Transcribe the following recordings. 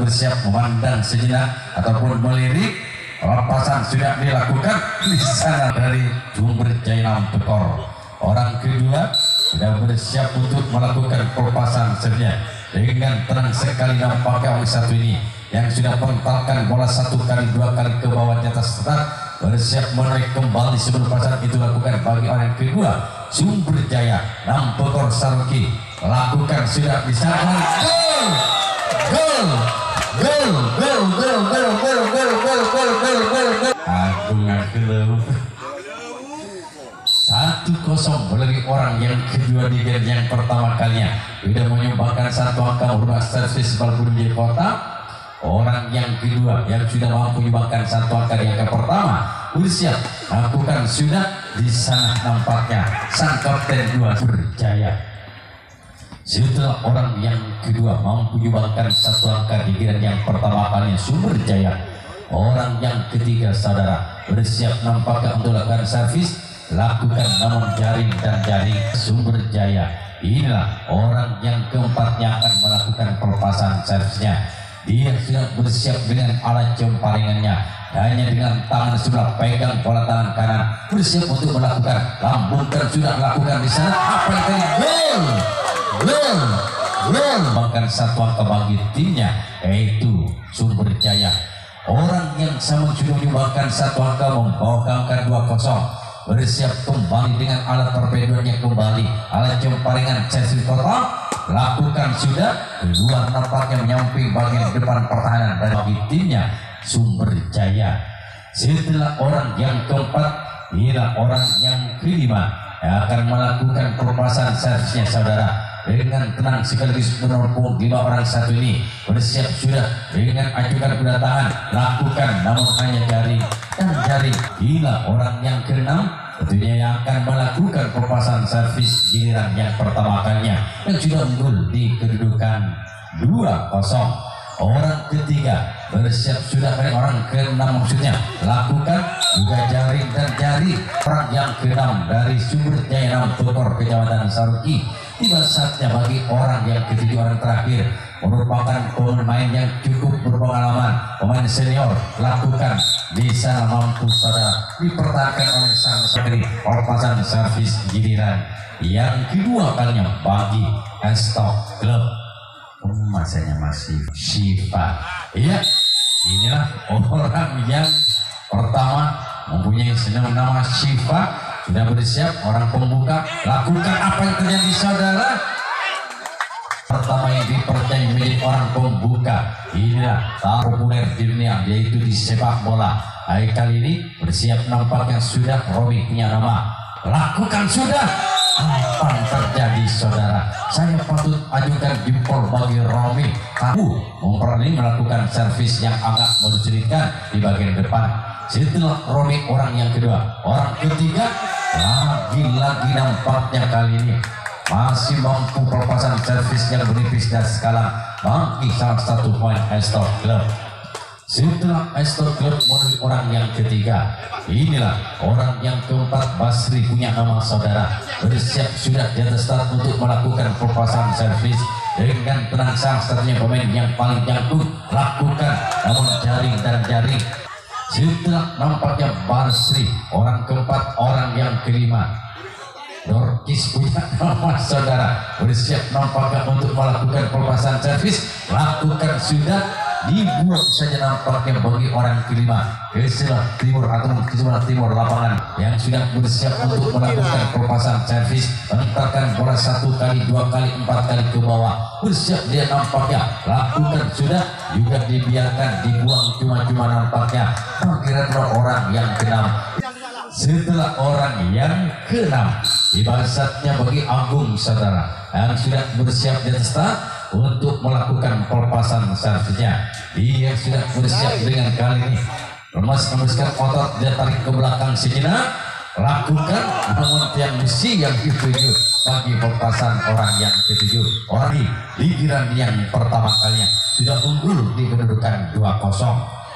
bersiap memandang sejenak ataupun melirik. Pelepasan sudah dilakukan di sana dari Sumber Jaya Nampekor. Orang kedua sudah bersiap untuk melakukan pelepasan sebenarnya. Dengan tenang sekali nampaknya oleh satu ini yang sudah mengentalkan bola 1 kali 2 kali ke bawah di atas start, bersiap menarik kembali sebelum pasang itu lakukan bagi orang kedua Sumber Jaya Nampekor Saruki. Lakukan sudah di sana. Gol. Agungan kelem 1-0 melalui orang yang kedua di game yang pertama kalinya sudah menyumbangkan 1 angka berupa servis bal di kotak. Orang yang kedua yang sudah mampu menyumbangkan 1 angka di angka pertama bersiap lakukan sudah di sana nampaknya sang kapten 2 berjaya. Setelah orang yang kedua mampu menyumbangkan 1 angka di game yang pertama kalinya Sumber Jaya, orang yang ketiga saudara bersiap nampaknya untuk lakukan servis, lakukan namun jaring dan jaring Sumber Jaya. Inilah orang yang keempatnya akan melakukan pelepasan servisnya. Dia sudah bersiap dengan alat jemparingannya, hanya dengan tangan sebelah pegang bola tangan kanan, bersiap untuk melakukan lambungkan sudah lakukan di sana. Apa yang tadi? Gol. Bahkan 1 angka bagi timnya yaitu Sumber Jaya. Orang yang sama sudah menyumbangkan 1 angka membawa angka 2-0. Bersiap kembali dengan alat torpedonya kembali, alat jemparingan chassis kotak, lakukan sudah keluar nampaknya menyamping bagian depan pertahanan dari timnya Sumber Jaya. Setelah orang yang keempat, inilah orang yang kelima yang akan melakukan pelepasan servisnya saudara. Dengan tenang sekaligus meneropong 5 orang satu ini bersiap sudah dengan ajukan kuda tangan, lakukan namun hanya jaring dan jaring. Gila orang yang keenam tentunya yang akan melakukan pelepasan servis giliran yang pertama kalinya yang sudah unggul di kedudukan 2-0. Orang ketiga bersiap sudah dari orang ke-6 maksudnya lakukan juga jaring dan jaring. Orang yang ke-6 dari Sumber Jaya Nampekor Kecamatan Saruki. Tiba saatnya bagi orang yang ketujuh, orang terakhir merupakan pemain yang cukup berpengalaman, pemain senior, lakukan bisa mampu saudara dipertahankan oleh sang sendiri pelepasan servis giliran yang kedua kalinya bagi Estok Club. Masanya masih Shiva. Iya, inilah orang yang pertama mempunyai nama Shiva. Sudah bersiap orang pembuka, lakukan apa yang terjadi saudara. Pertama yang dipercaya menjadi orang pembuka, inilah tak populer di dunia yaitu di sepak bola. Hari kali ini bersiap nampaknya sudah Romi punya nama, lakukan sudah. Apa yang terjadi saudara? Saya patut ajukan jempol bagi Romi. Kamu memperoleh melakukan servis yang agak menyulitkan di bagian depan. Setelah Romi orang yang kedua, orang ketiga lagi-lagi nampaknya kali ini masih mampu pelepasan servis yang menipis dan skala bagi salah satu poin Estok Club. Setelah Estok Club melalui orang yang ketiga, inilah orang yang keempat Basri punya nama saudara bersiap sudah di atas start untuk melakukan pelepasan servis dengan tenang. Salah satunya pemain yang paling jangkut lakukan namun jaring dan jaring. Setelah nampaknya Basri orang keempat, orang yang kelima Dorkis punya nama saudara bersiap nampaknya untuk melakukan pelepasan servis, lakukan sudah dibuang saja nampaknya bagi orang kelima ke sebelah timur atau ke sebelah timur lapangan yang sudah bersiap untuk melakukan pelepasan servis, menentarkan bola 1 kali 2 kali 4 kali ke bawah, bersiap dia nampaknya lakukan sudah juga dibiarkan dibuang cuma-cuma nampaknya kira-kira orang yang ke-6. Setelah orang yang ke-6 tiba saatnya bagi Agung saudara yang sudah bersiap di atas start untuk melakukan pelepasan servisnya. Dia sudah bersiap dengan kali ini lemaskan otot, dia tarik ke belakang sejenak, lakukan namun yang misi yang ketujuh bagi pelepasan orang yang ketujuh. Orang di giliran yang pertama kalinya sudah unggul di kedudukan 2-0.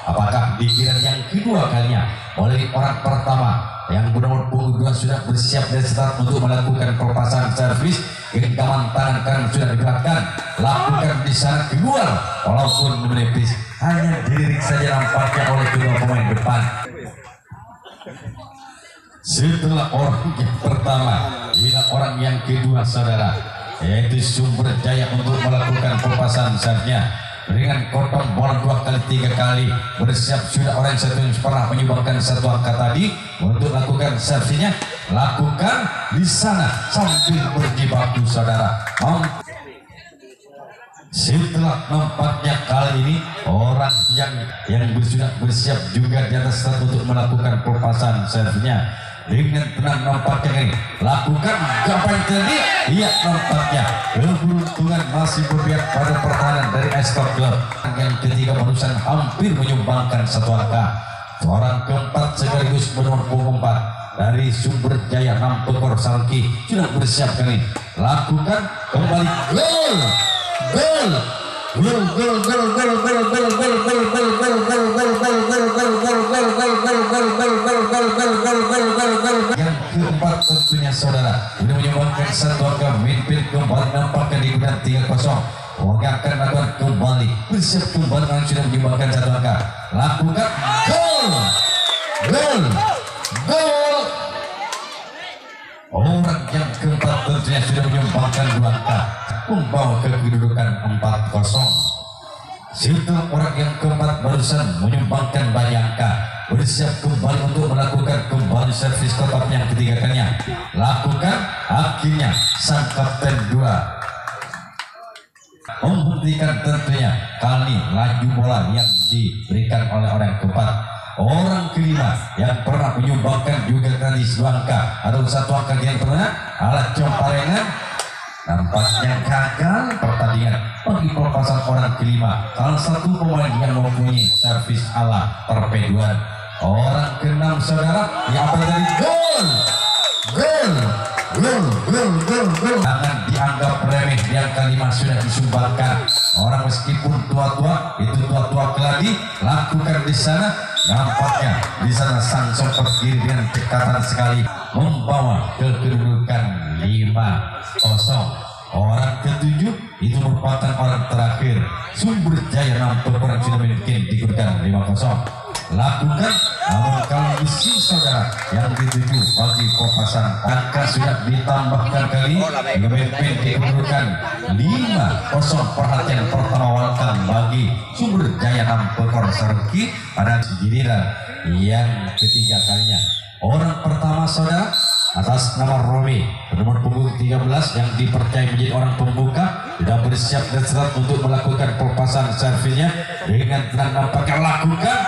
Apakah di giliran yang kedua kalinya oleh orang pertama yang benar-benar sudah bersiap dan start untuk melakukan pelepasan servis genggaman tangan kanan sudah digerakkan, lakukan di sana kedua walaupun menipis, hanya dilirik saja nampaknya oleh kedua pemain depan. Setelah orang yang pertama, ini orang yang kedua saudara, yaitu Sumber Jaya untuk melakukan pelepasan serve-nya dengan kotong bola 2 kali 3 kali. Bersiap sudah orang satu yang pernah menyumbangkan 1 angka tadi untuk lakukan serve-nya, lakukan di sana sambil berjibaku saudara. Setelah nampaknya kali ini orang yang sudah bersiap juga di atas start untuk melakukan pelepasan serve-nya dengan tenang nampaknya ini lakukan apa yang tadi, iya nampaknya keberuntungan masih berpihak pada pertahanan dari Estor Club. Yang ketiga barusan hampir menyumbangkan 1 angka. Orang keempat sekaligus bernomor 4 dari Sumber Jaya Nampekor Salki sudah bersiap kali lakukan kembali gol yang keempat tentunya saudara ini menyumbangkan 1 angka. Mimpin kembali nampaknya di gudang 3-0. Oke akan lakukan kembali bersiap kembali yang sudah menyumbangkan 1 angka, lakukan gol. Orang yang keempat tentunya sudah menyumbangkan 2 angka, membawa ke kedudukan 4-0. Setelah orang yang keempat barusan menyumbangkan banyak angka, bersiap kembali untuk melakukan kembali servis kotak yang ketiga kalinya, lakukan akhirnya sang kapten 2 menghentikan tentunya kali laju bola yang diberikan oleh orang keempat. Orang kelima yang pernah menyumbangkan juga tadi 2 angka atau 1 angka yang pernah alat Comparengan nampaknya gagal pertandingan bagi pelepasan orang kelima. Salah satu pemain yang mempunyai servis ala perpeduan. Orang keenam saudara yang dari gol. Jangan dianggap remeh, yang kelima sudah disumbangkan. Orang meskipun tua-tua itu tua-tua keladi, lakukan di sana. Nampaknya di sana sang sopir kiri dengan cekatan sekali membawa ke kedudukan 5-0. Orang ketujuh itu merupakan orang terakhir Sumber Jaya Nampekor yang sudah memiliki di kedudukan 5-0. Lakukan, namun kalau isi saudara yang dituju bagi pelepasan angka sudah ditambahkan kali memimpin di kedudukan 5-0. Perhatian pertama welcome bagi Sumber Jaya Nampekor Salki pada giliran yang ketiga kalinya. Orang pertama saudara atas nama Romi nomor punggung 13 yang dipercaya menjadi orang pembuka sudah bersiap dan serat untuk melakukan pelepasan servisnya dengan tenang nampaknya lakukan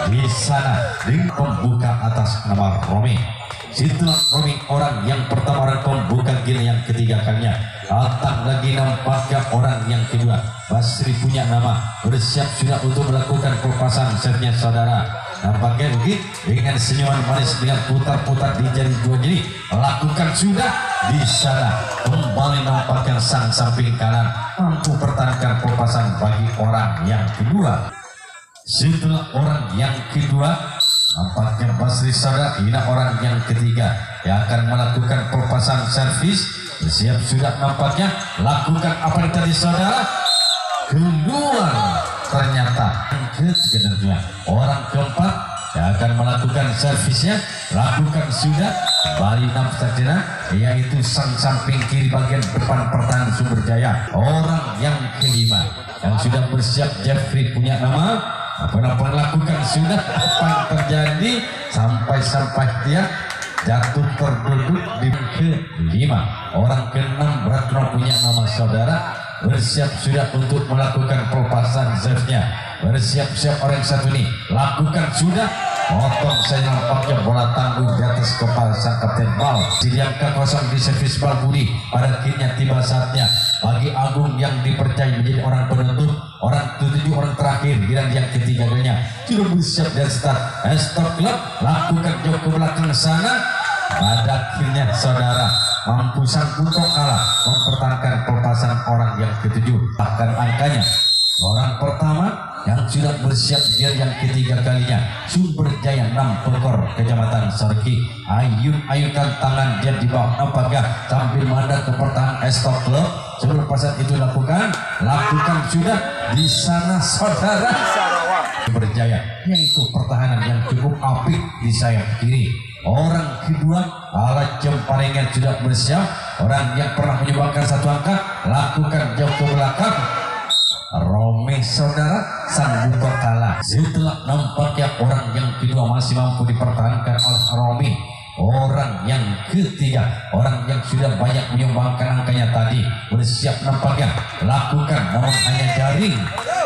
di sana dengan pembuka atas nama Romi. Setelah Romi orang yang pertama orang pembuka gila yang ketiga kalinya, datang lagi nampaknya orang yang kedua. Basri punya nama bersiap sudah untuk melakukan pelepasan servisnya saudara. Nampaknya begitu dengan senyuman manis dengan putar-putar di jari 2 jari, lakukan sudah di sana kembali nampaknya sang samping kanan mampu pertahankan pelepasan bagi orang yang kedua. Setelah orang yang kedua nampaknya Basri saudara ini orang yang ketiga yang akan melakukan pelepasan servis. Siap sudah nampaknya lakukan apa yang tadi saudara keluar. Ternyata ketiga orang keempat yang akan melakukan servisnya lakukan sudah kembali nampaknya yaitu sang samping kiri bagian depan pertahanan Sumber Jaya. Orang yang kelima yang sudah bersiap Jeffrey punya nama apa lakukan sudah apa yang terjadi sampai dia jatuh terduduk di kelima. Orang keenam Ratno punya nama saudara bersiap sudah untuk melakukan pelepasan serve-nya. Bersiap-siap orang satu ini lakukan sudah potong saya nampaknya bola tangguh di atas kepala sang kapten bal. Diangka kosong di servis bal Budi. Pada akhirnya tiba saatnya bagi Agung yang dipercaya menjadi orang penutup, orang ketujuh, orang terakhir dan yang ketiganya sudah bersiap dan start. Stop Club lakukan jauh ke belakang sana. Pada akhirnya saudara mampu sang untuk kalah mempertahankan pelepasan orang yang ketujuh. Bahkan angkanya orang pertama yang sudah bersiap gear yang ketiga kalinya. Sumber Jaya 6 Pekor Kecamatan Sorki ayun-ayunkan tangan dia di bawah nampaknya sambil menghadap ke pertahanan Estok Club. Sebelum pasal itu lakukan sudah di sana saudara. Berjaya, yaitu pertahanan yang cukup apik di sayap kiri. Orang kedua alat jemparingan sudah bersiap. Orang yang pernah menyumbangkan 1 angka lakukan jauh ke belakang. Romi saudara sang buka kalah. Setelah nampaknya orang yang kedua masih mampu dipertahankan oleh Romi. Orang yang ketiga, orang yang sudah banyak menyumbangkan angkanya tadi bersiap nampaknya lakukan, namun hanya jaring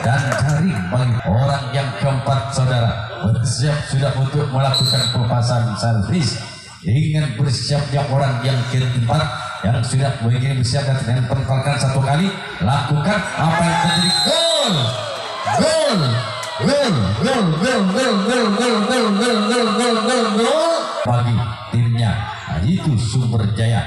dan jaring bagi orang yang keempat saudara bersiap sudah untuk melakukan pelepasan servis. Dengan bersiapnya orang yang keempat yang sudah begini bersiap dan dengan penempatan 1 kali lakukan apa yang terjadi. Gol bagi timnya. Nah, itu Sumber Jaya.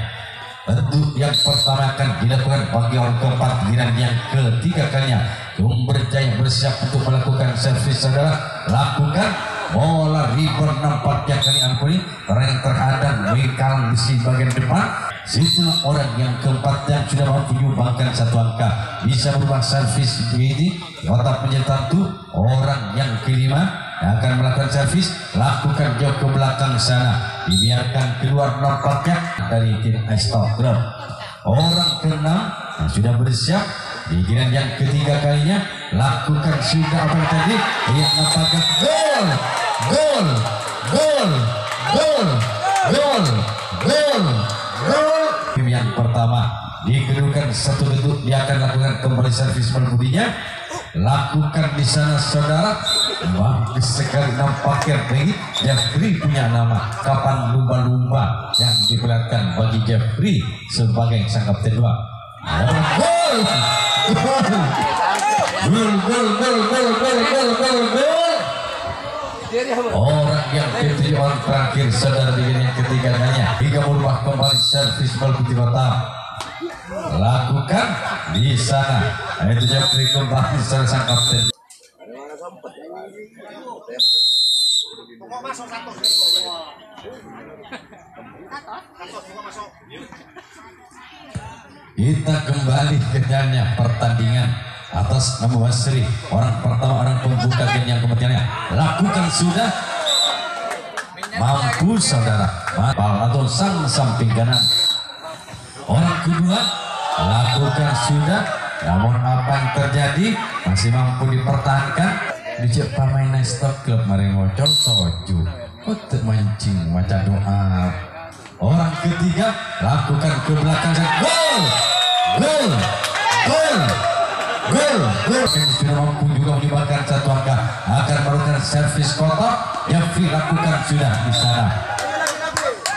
Tentu yang pertama akan dilakukan bagi orang keempat, giliran yang ketiga kalinya Sumber Jaya bersiap untuk melakukan servis saudara. Lakukan bola rebound nampaknya kali ampuni orang yang terhadap lingkaran besi bagian depan. Setelah orang yang keempat yang sudah mampu menyumbangkan 1 angka bisa berubah servis begini, otak menjadi 1. Orang yang kelima yang akan melakukan servis lakukan jauh ke belakang sana, dibiarkan keluar nampaknya dari tim Estok Club. Orang keenam yang sudah bersiap di giliran yang ketiga kalinya lakukan sudah apa yang tadi lihat nampaknya gol. Tim yang pertama dikedudukan 1 bentuk, dia akan lakukan kembali servis berbudinya. Lakukan di sana saudara. Bagus sekali nampaknya bagi Jeffrey punya nama kapan lumba-lumba yang diperlihatkan bagi Jeffrey sebagai sang kapten 2. Orang yang ketiga, orang terakhir saudara di yang ketiganya hingga merubah kembali servis berputih kotak. Lakukan di sana, itu Jeffrey kembali sang kapten. Kita kembali ke jalannya pertandingan atas nama Basri, orang pertama, orang pembuka game yang kemudiannya lakukan sudah mampu saudara atau sang samping kanan. Orang kedua lakukan sudah, namun apa yang terjadi masih mampu dipertahankan. Dijak pemain Estok Club mari ngocol soju untuk mancing macam doa. Orang ketiga lakukan ke belakang dan gol. Yang sudah mampu juga menyumbangkan 1 angka akan melakukan servis kotak. Jeffrey lakukan sudah di sana.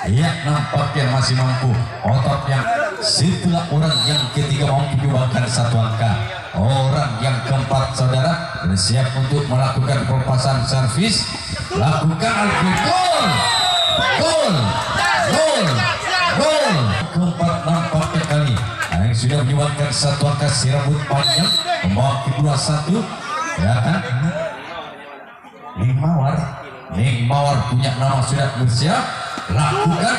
Ia nampaknya masih mampu otot yang setelah orang yang ketiga mampu menyumbangkan 1 angka. Orang yang keempat saudara bersiap untuk melakukan pelepasan servis. Lakukan gol. Keempat nampaknya kali yang sudah menyumbangkan 1 angka si rambut panjang membawa kedua 1 ya kan. Ning Mawar punya nama sudah bersiap. Lakukan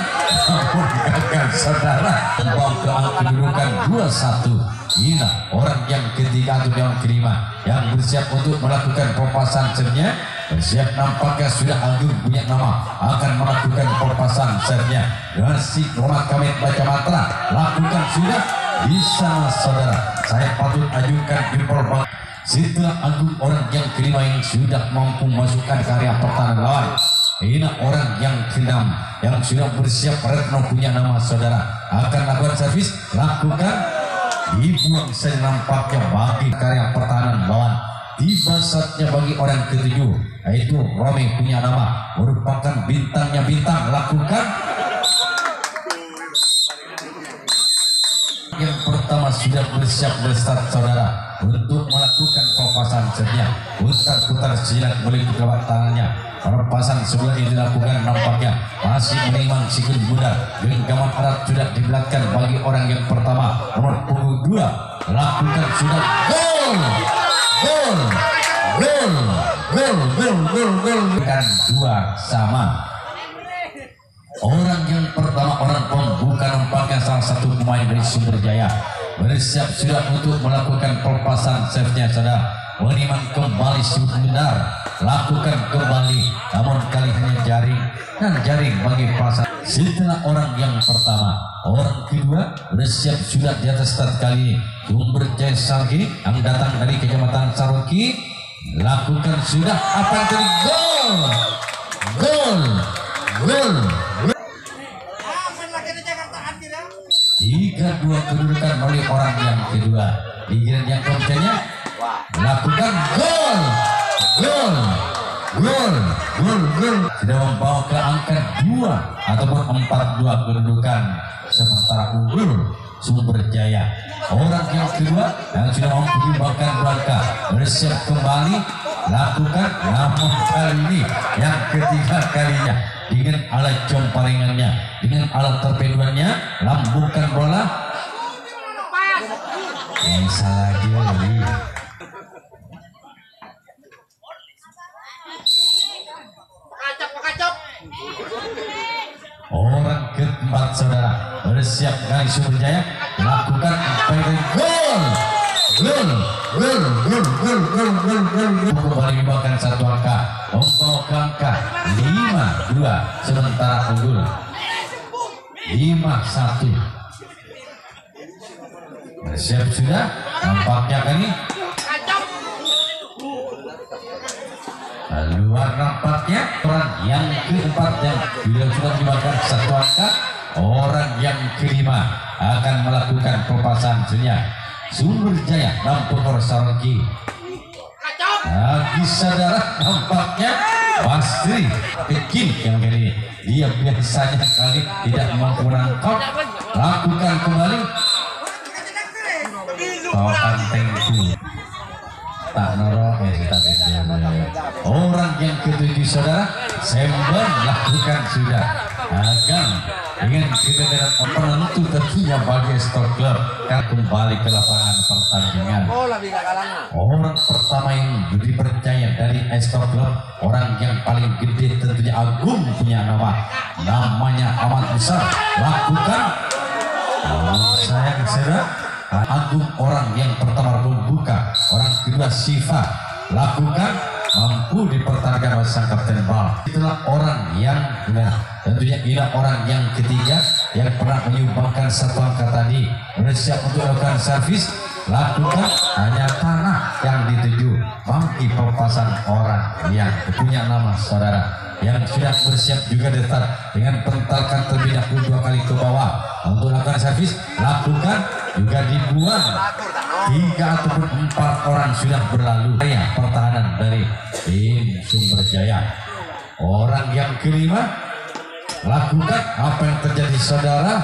gagal saudara membawa ke angka kedudukan 2-1. Inilah orang yang ketiga atau yang kelima yang bersiap untuk melakukan pelepasan sernya. Bersiap nampaknya sudah Agung punya nama akan melakukan pelepasan sernya. Dengan si Romat Kamit Baca Matra lakukan sudah bisa saudara. Saya patut ajukan jempol bang. Setelah Agung orang yang kelima yang sudah mampu masukkan karya pertahanan lawan. Ini orang yang keenam yang sudah bersiap. Retno punya nama saudara akan lakukan servis. Lakukan dibuang saja nampaknya bagi karya pertahanan lawan. Tiba saatnya bagi orang ketujuh, yaitu Romi punya nama merupakan bintangnya bintang. Lakukan yang pertama sudah bersiap berstart saudara untuk melakukan pelepasan sernya. Putar silat melalui kedua tangannya. Pelepasan sebelah ini dilakukan nampaknya masih menimang sikut muda. Genggaman erat sudah dibelakang bagi orang yang pertama nomor punggung 2. Lakukan sudah gol. Kan 2 sama. Orang yang pertama, orang pembuka nampaknya salah satu pemain dari Sumber Jaya bersiap sudah untuk melakukan pelepasan serve-nya. Saudara Weniman kembali shoot benar, lakukan kembali, namun kali hanya jaring dan jaring bagi pasang. Setelah orang yang pertama, orang kedua bersiap sudah di atas start kali ini. Sumber Jaya Salgi yang datang dari Kecamatan Saroki lakukan sudah apa yang tadi, gol. 3-2 kedudukan oleh orang yang kedua. Di giliran yang keempatnya lakukan gol. Sudah membawa ke angka 2 ataupun 4-2 kedudukan, sementara unggul Sumber Jaya. Orang yang kedua yang sudah mampu menyumbangkan 2 angka bersiap kembali lakukan, namun kali ini yang ketiga kalinya dengan alat comparingannya, dengan alat torpedoannya, lambungkan bola. Salah dia. Orang keempat saudara bersiap kali Sumber Jaya lakukan gol. Kembali dibawakan 1 angka, membawa ke angka 5-2, sementara unggul 5-1. Bersiap sudah, nampaknya kali luar nampaknya orang yang keempat yang sudah dibawakan 1 angka. Orang yang kelima akan melakukan pelepasan senyap. Sumber Jaya Nampur Saroki lagi saudara, nampaknya Basri Pekin yang kali ini dia biasanya kali tidak mampu menangkap, lakukan kembali bawakan tengku tak noro orang yang ketujuh saudara Semben lakukan sudah akan dengan kegagalan penentu tentunya bagi Sport Club kan kembali ke lapangan pertandingan. Orang pertama yang dipercaya dari Sport Club, orang yang paling gede tentunya agung punya namanya amat besar, lakukan sayang saudara agung. Orang yang pertama membuka, orang kedua Siva lakukan, mampu dipertahankan oleh sang kapten bal. Itulah orang yang tentunya inilah orang yang ketiga yang pernah menyumbangkan 1 angka tadi, bersiap untuk melakukan servis, lakukan, hanya tanah yang dituju bangki pelepasan orang yang punya nama saudara yang sudah bersiap juga detak dengan pentalkan terlebih dahulu 2 kali ke bawah untuk melakukan servis, lakukan juga dibuang. 3 ataupun 4 orang sudah berlalu pertahanan dari tim Sumber Jaya. Orang yang kelima lakukan apa yang terjadi saudara.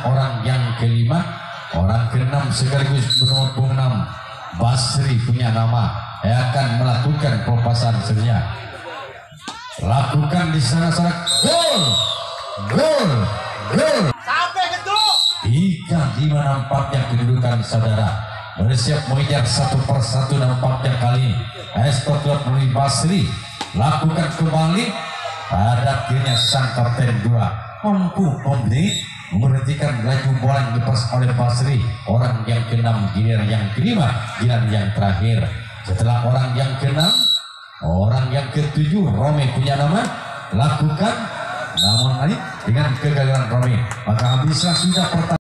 Orang yang kelima, orang ke-6 sekaligus bernomor 6 Basri punya nama akan melakukan pelepasan senyap. Lakukan di sana-sana, gol. 3-5 nampaknya kedudukan saudara bersiap mengejar 1 persatu nampaknya kali Sport Club dari Basri lakukan kembali. Pada akhirnya sang kapten 2 mampu memberhentikan laju bola yang dilepas oleh Basri. Orang yang ke-6 giliran yang kelima, giliran yang terakhir. Setelah orang yang ke-6, orang yang ke-7 Romi punya nama lakukan, namun dengan kegagalan Romi maka habislah sudah pertandingan.